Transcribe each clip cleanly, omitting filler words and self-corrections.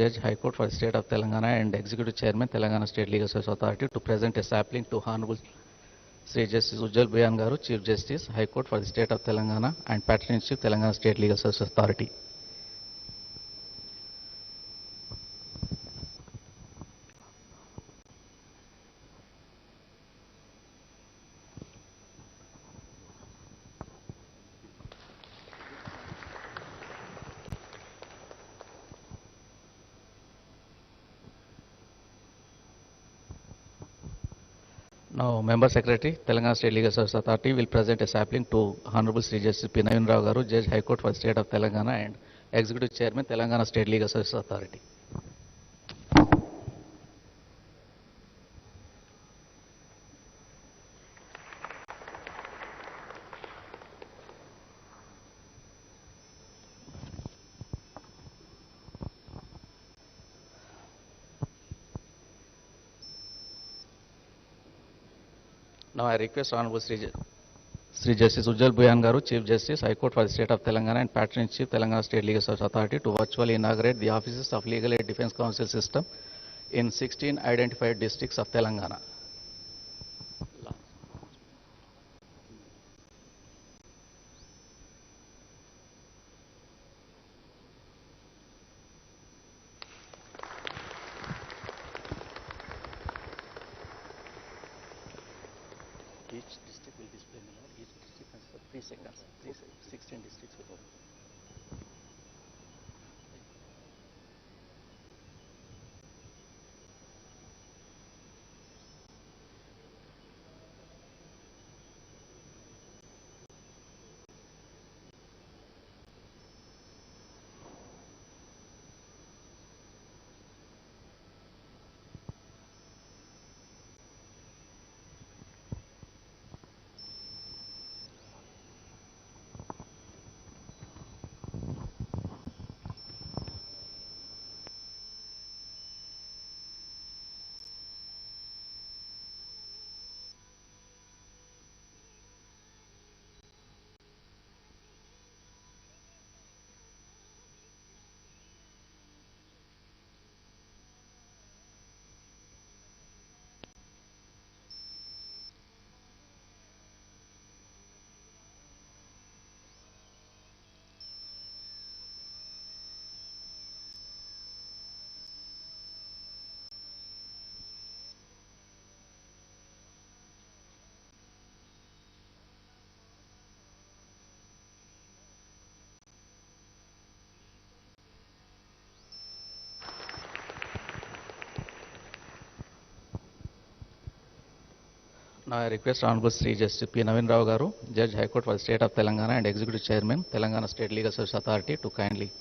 Judge, High Court for the State of Telangana and Executive Chairman, Telangana State Legal Service Authority to present a sapling to Honorable Sri Justice Ujjal Bhuyan Garu, Chief Justice, High Court for the State of Telangana and Patron in Chief, Telangana State Legal Service Authority. Now, Member Secretary, Telangana State Legal Service Authority will present a sapling to Honorable Sri Justice P. Navin Rao Garu, Judge, High Court for the State of Telangana and Executive Chairman, Telangana State Legal Service Authority. Now I request Honorable Sri Justice Ujjal Bhuyan Garu, Chief Justice, High Court for the State of Telangana and Patron in Chief, Telangana State Legal Service Authority to virtually inaugurate the offices of Legal Aid Defense Counsel system in 16 identified districts of Telangana. Each district will display each district has 3 seconds, 16 districts will open. Now I request Honorable Sri Justice P. Navin Rao Garu, Judge, High Court for the State of Telangana and Executive Chairman, Telangana State Legal Service Authority to kindly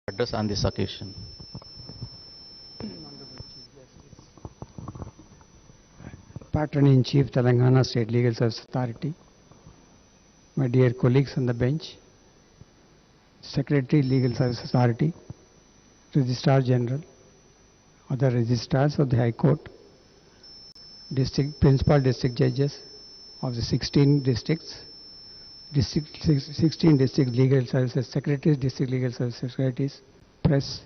address on this occasion. Patron in Chief, Telangana State Legal Service Authority, my dear colleagues on the bench, Secretary, Legal Service Authority, Registrar General, other registrars of the High Court, Principal District Judges of the 16 districts, 16 district legal services secretaries, district legal service secretaries, press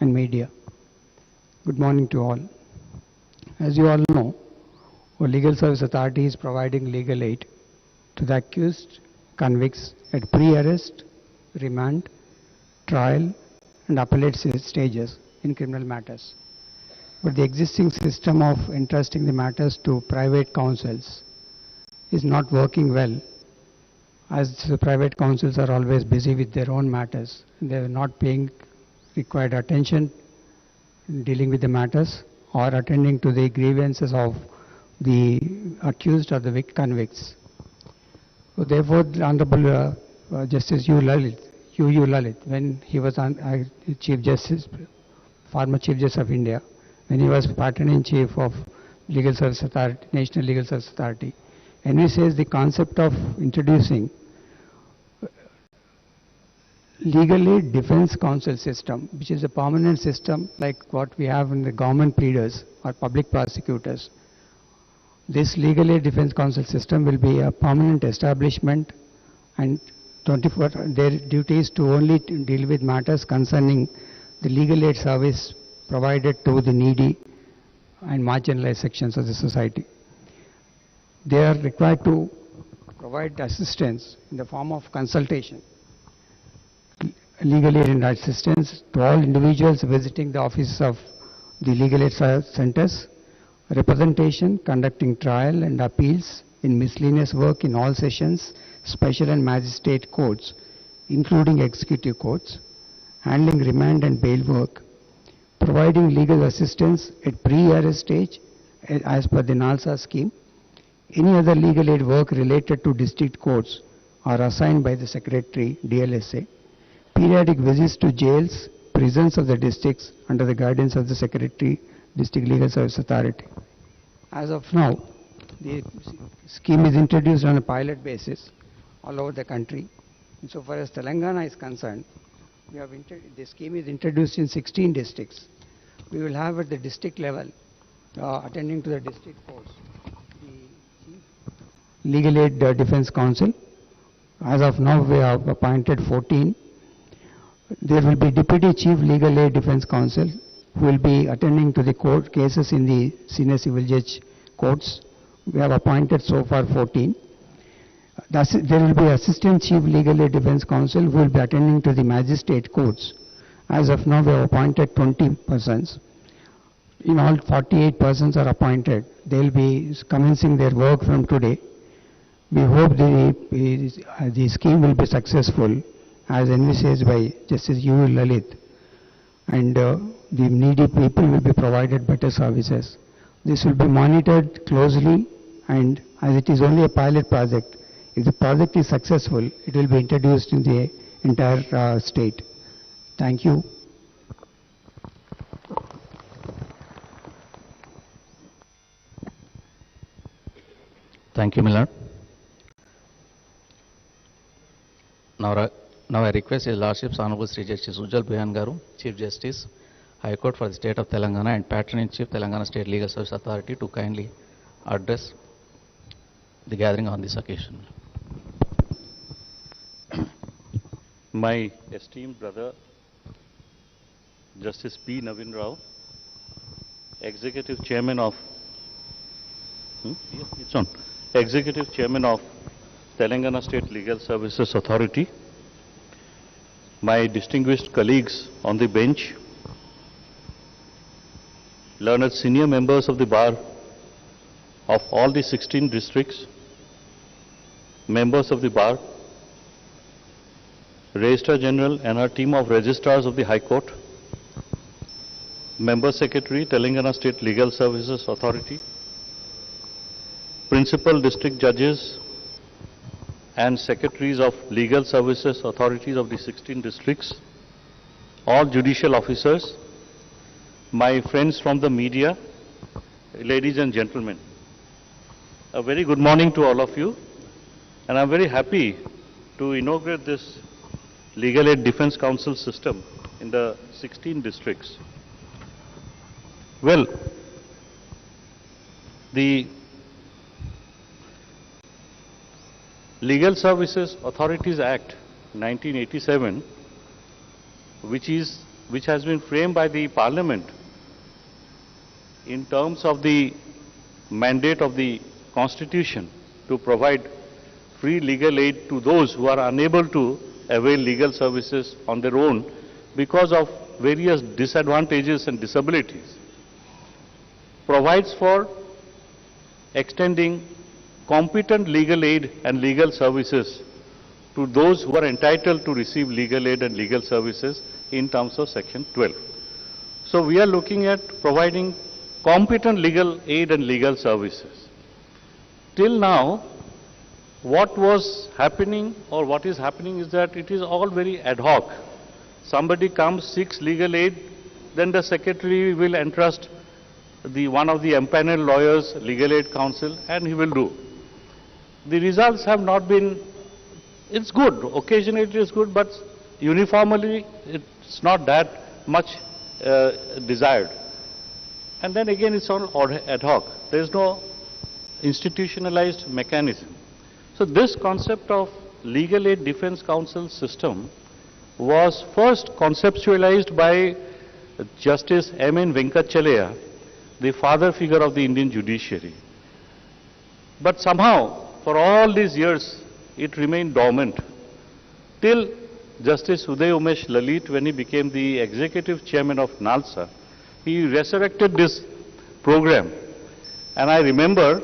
and media. Good morning to all. As you all know, our Legal Service Authority is providing legal aid to the accused convicts at pre-arrest, remand, trial and appellate stages in criminal matters. But the existing system of entrusting the matters to private counsels is not working well, as the private counsels are always busy with their own matters. They are not paying required attention in dealing with the matters or attending to the grievances of the accused or the convicts. So therefore, the Honorable Justice U. Lalit, when he was Chief Justice, former Chief Justice of India, when he was Patron-in-Chief of Legal Service Authority, National Legal Service Authority, and he says the concept of introducing legal aid defense counsel system, which is a permanent system like what we have in the government pleaders or public prosecutors. This Legal Aid Defense Council system will be a permanent establishment, and 24 their duty is to only deal with matters concerning the legal aid service provided to the needy and marginalized sections of the society. They are required to provide assistance in the form of consultation, legal aid and assistance to all individuals visiting the offices of the legal aid centers, representation, conducting trial and appeals in miscellaneous work in all sessions, special and magistrate courts, including executive courts, handling remand and bail work, providing legal assistance at pre-arrest stage as per the NALSA scheme. Any other legal aid work related to district courts are assigned by the Secretary, DLSA. Periodic visits to jails, prisons of the districts under the guidance of the Secretary, District Legal Service Authority. As of now, the scheme is introduced on a pilot basis all over the country. So far as Telangana is concerned, the scheme is introduced in 16 districts. We will have at the district level, attending to the district courts, the Legal Aid Defense Council. As of now, we have appointed 14. There will be Deputy Chief Legal Aid Defense Counsel who will be attending to the court cases in the senior civil judge courts. We have appointed so far 14. There will be Assistant Chief Legal Aid Defense Counsel who will be attending to the magistrate courts. As of now, we have appointed 20 persons. In all, 48 persons are appointed. They will be commencing their work from today. We hope the scheme will be successful as envisaged by Justice U. Lalit, and the needy people will be provided better services. This will be monitored closely, and as it is only a pilot project, if the project is successful, it will be introduced in the entire state. Thank you. Thank you, Millard. Now I request His Lordship's Honorable Sri Justice Ujjal Bhuyan Garu, Chief Justice, High Court for the State of Telangana and Patron-in-Chief Telangana State Legal Service Authority to kindly address the gathering on this occasion. My esteemed brother, Justice P. Navin Rao, Executive Chairman of Executive Chairman of Telangana State Legal Services Authority, my distinguished colleagues on the bench, learned senior members of the bar of all the 16 districts, members of the bar, Registrar General and her team of registrars of the High Court, Member Secretary, Telangana State Legal Services Authority, Principal District Judges and Secretaries of Legal Services Authorities of the 16 districts, all judicial officers, my friends from the media, ladies and gentlemen. A very good morning to all of you, and I'm very happy to inaugurate this Legal Aid Defense Council system in the 16 districts. Well, the Legal Services Authorities Act 1987, which has been framed by the Parliament in terms of the mandate of the Constitution to provide free legal aid to those who are unable to avail legal services on their own because of various disadvantages and disabilities, provides for extending competent legal aid and legal services to those who are entitled to receive legal aid and legal services in terms of Section 12. So we are looking at providing competent legal aid and legal services. Till now, what was happening or what is happening is that it is all very ad hoc. Somebody comes, seeks legal aid, then the Secretary will entrust one of the empaneled lawyers, Legal Aid Counsel, and he will do. The results have not been, it's good, occasionally it is good, but uniformly it's not that much desired. And then again it's all ad hoc. There is no institutionalized mechanism. So this concept of Legal Aid Defense Counsel system was first conceptualized by Justice M.N. Venkatachalaya, the father figure of the Indian judiciary. But somehow, for all these years, it remained dormant till Justice Uday Umesh Lalit, when he became the executive chairman of NALSA, he resurrected this program. And I remember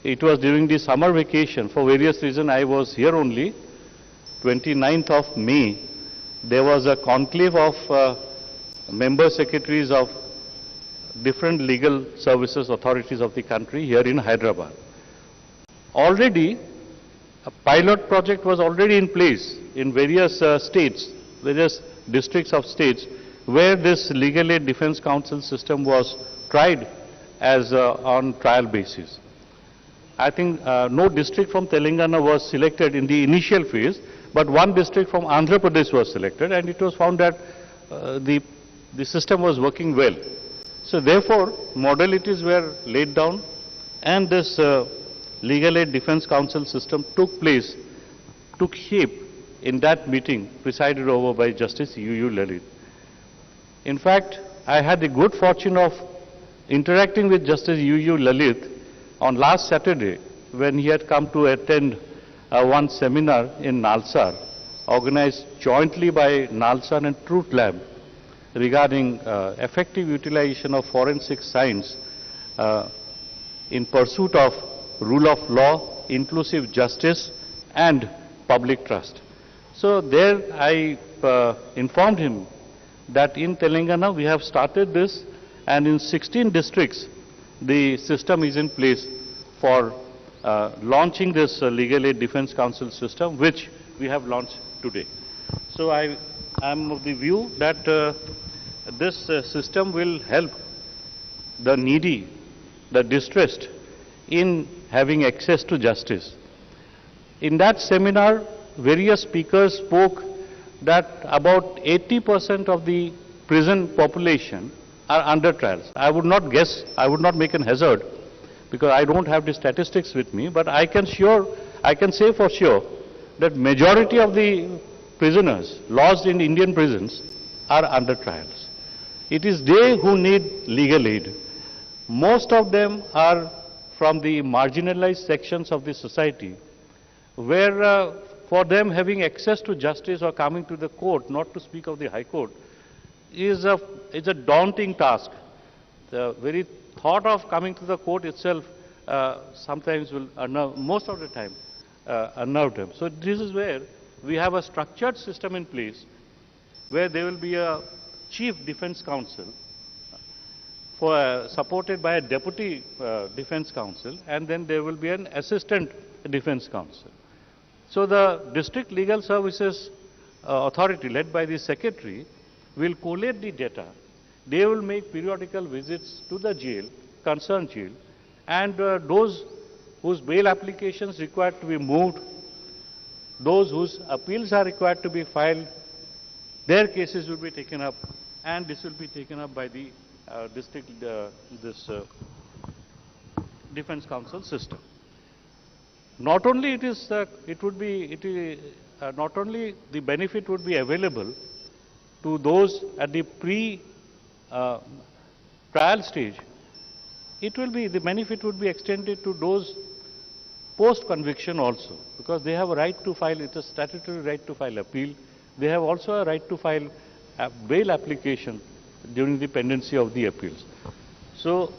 it was during the summer vacation. For various reasons, I was here only. 29th of May, there was a conclave of member secretaries of different legal services authorities of the country here in Hyderabad. Already, a pilot project was already in place in various states, various districts of states, where this Legal Aid Defense Counsel system was tried as on trial basis. I think no district from Telangana was selected in the initial phase, but one district from Andhra Pradesh was selected, and it was found that the system was working well. So therefore, modalities were laid down, and this Legal Aid Defense Counsel system took shape in that meeting presided over by Justice U.U. Lalit. In fact, I had the good fortune of interacting with Justice U.U. Lalit on last Saturday when he had come to attend one seminar in Nalsar, organized jointly by Nalsar and Truth Lab, regarding effective utilization of forensic science in pursuit of rule of law, inclusive justice, and public trust. So there I informed him that in Telangana we have started this, and in 16 districts the system is in place for launching this Legal Aid Defense Counsel system, which we have launched today. So I am of the view that this system will help the needy, the distressed, in having access to justice. In that seminar, various speakers spoke that about 80% of the prison population are under trials. I would not guess, I would not make an hazard, because I don't have the statistics with me, but I can say for sure that majority of the prisoners lodged in Indian prisons are under trials. It is they who need legal aid. Most of them are from the marginalized sections of the society, where for them having access to justice or coming to the court, not to speak of the High Court, is a daunting task. The very thought of coming to the court itself sometimes will unnerve, most of the time unnerve them. So this is where we have a structured system in place where there will be a chief defense counsel supported by a deputy defense counsel, and then there will be an assistant defense counsel. So the district legal services authority led by the secretary will collate the data. They will make periodical visits to the jail, concerned jail, and those whose bail applications required to be moved, those whose appeals are required to be filed, their cases will be taken up, and this will be taken up by the district defense counsel system. Not only not only the benefit would be available to those at the trial stage, the benefit would be extended to those post conviction also, because they have a right to file, it's a statutory right to file appeal. They have also a right to file a bail application during the pendency of the appeals. So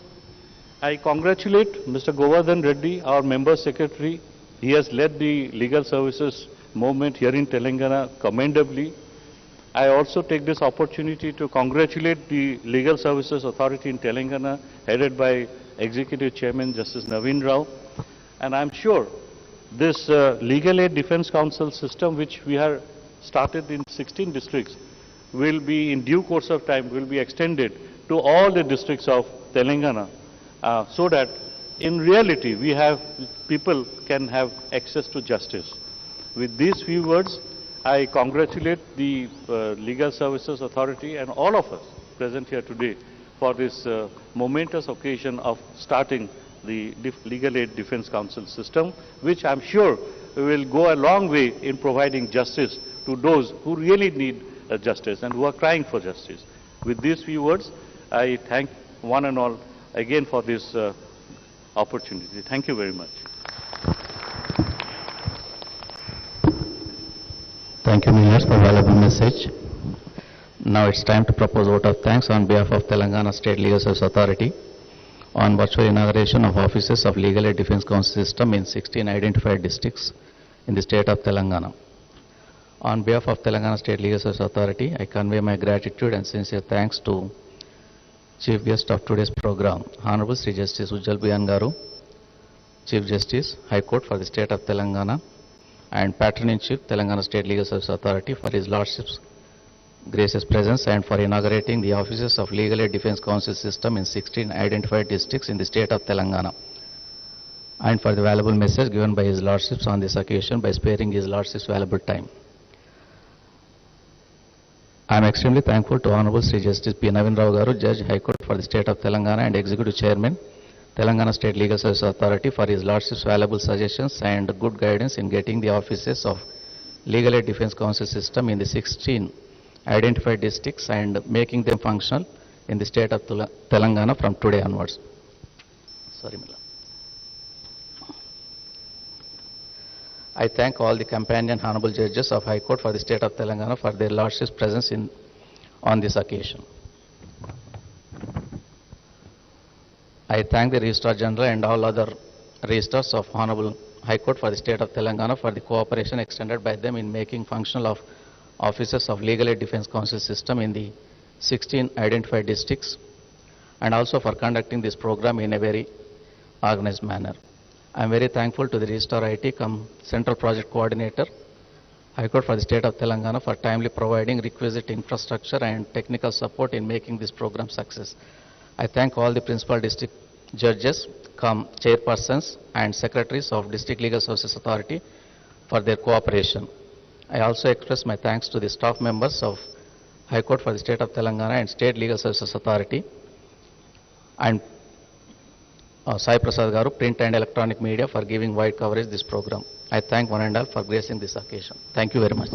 I congratulate Mr. Govardhan Reddy, our member secretary. He has led the legal services movement here in Telangana commendably. I also take this opportunity to congratulate the Legal Services Authority in Telangana, headed by Executive Chairman Justice Naveen Rao. And I'm sure this Legal Aid Defense Counsel system, which we have started in 16 districts, will be, in due course of time, will be extended to all the districts of Telangana, so that in reality people can have access to justice. With these few words, I congratulate the Legal Services Authority and all of us present here today for this momentous occasion of starting the Legal Aid Defense Council system, which I'm sure will go a long way in providing justice to those who really need justice and who are crying for justice. With these few words, I thank one and all again for this opportunity. Thank you very much. Thank you, Ministers, for valuable message. Now it's time to propose vote of thanks on behalf of Telangana State Legal Service Authority on virtual inauguration of offices of Legal Aid Defense Council system in 16 identified districts in the state of Telangana. On behalf of Telangana State Legal Service Authority, I convey my gratitude and sincere thanks to Chief Guest of today's program, Honorable Sri Justice Ujjal Bhuyan Garu, Chief Justice, High Court for the state of Telangana, and Patron-in-Chief, Telangana State Legal Service Authority, for His Lordship's gracious presence and for inaugurating the offices of Legal Aid Defense Council system in 16 identified districts in the state of Telangana, and for the valuable message given by His Lordships on this occasion by sparing His Lordship's valuable time. I am extremely thankful to Honorable Sri Justice P. Navin Rao Garu, Judge, High Court for the state of Telangana and Executive Chairman, Telangana State Legal Service Authority, for his Lordship's valuable suggestions and good guidance in getting the offices of Legal Aid Defense Council system in the 16 identified districts and making them functional in the state of Telangana from today onwards. Sorry, Mila. I thank all the companion honorable judges of High Court for the state of Telangana for their Lordship's presence on this occasion. I thank the Registrar General and all other registrars of Honorable High Court for the state of Telangana for the cooperation extended by them in making functional of offices of Legal Aid Defense Council system in the 16 identified districts, and also for conducting this program in a very organized manner. I am very thankful to the Registrar IT Central Project Coordinator, High Court for the state of Telangana, for timely providing requisite infrastructure and technical support in making this program success. I thank all the principal district judges, chairpersons and secretaries of District Legal Services Authority for their cooperation. I also express my thanks to the staff members of High Court for the state of Telangana and State Legal Services Authority, and Sai Prasad Garu, print and electronic media, for giving wide coverage this program. I thank one and all for gracing this occasion. Thank you very much.